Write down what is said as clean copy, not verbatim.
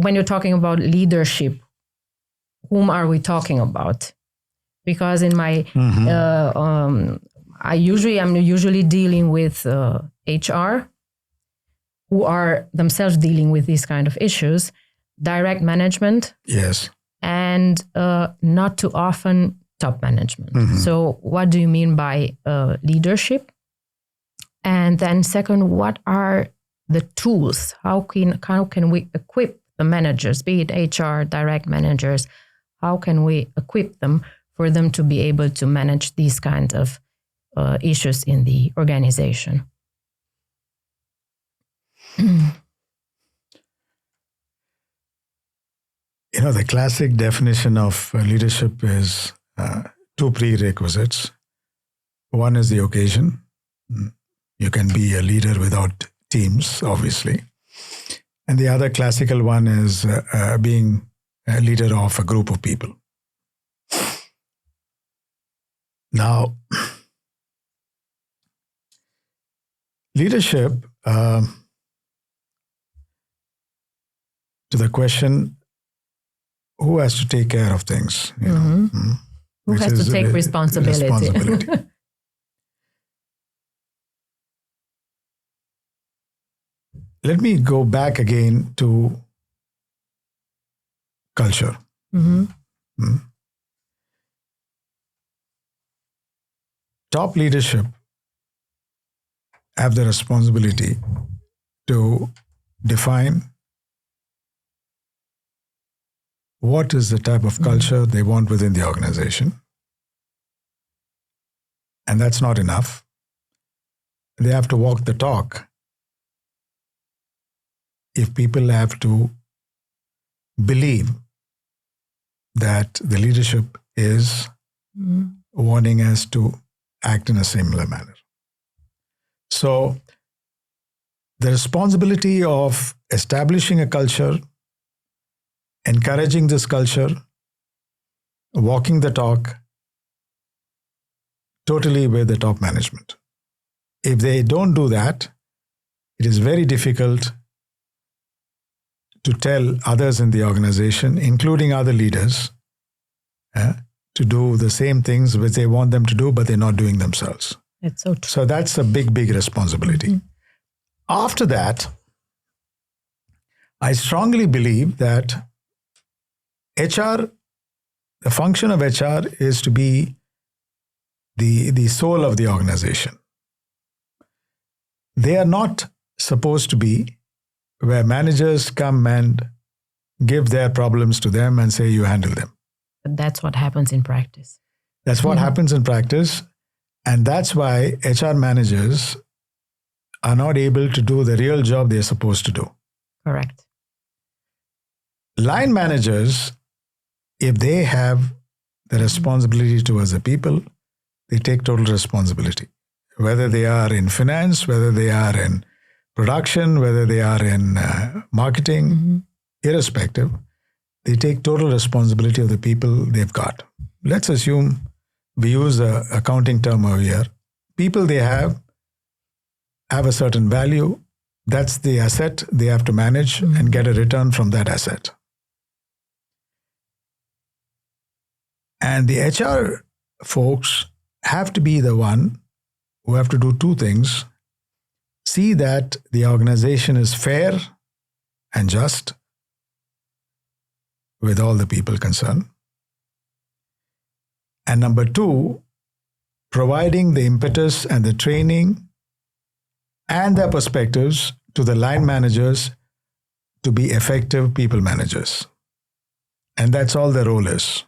when you're talking about leadership, whom are we talking about? Because in my, I'm usually dealing with HR, who are themselves dealing with these kind of issues, direct management. Yes. And not too often top management. So what do you mean by leadership? And then second, what are the tools? How can we equip the managers, be it HR, direct managers, how can we equip them for them to be able to manage these kind of issues in the organization? The classic definition of leadership is two prerequisites. One is the occasion. You can be a leader without teams, obviously. And the other classical one is being a leader of a group of people. Now, leadership, to the question, who has to take care of things? Who has to take responsibility? Let me go back again to culture. Top leadership have the responsibility to define what is the type of culture they want within the organization. And that's not enough. They have to walk the talk. If people have to believe that the leadership is wanting us to act in a similar manner. So the responsibility of establishing a culture, encouraging this culture, walking the talk, totally with the top management. If they don't do that, it is very difficult to tell others in the organization, including other leaders, to do the same things which they want them to do, but they're not doing themselves. It's so true. So that's a big, big responsibility. After that, I strongly believe that HR, the function of HR is to be the soul of the organization. They are not supposed to be where managers come and give their problems to them and say, you handle them. But that's what happens in practice. That's what happens in practice. And that's why HR managers are not able to do the real job they're supposed to do. Correct. Line managers, if they have the responsibility towards the people, they take total responsibility. Whether they are in finance, whether they are in production, whether they are in marketing, irrespective, they take total responsibility of the people they've got. Let's assume we use an accounting term over here. People they have a certain value. That's the asset they have to manage and get a return from that asset. And the HR folks have to be the one who have to do two things. See that the organization is fair and just with all the people concerned. And number two, providing the impetus and the training and their perspectives to the line managers to be effective people managers. And that's all their role is.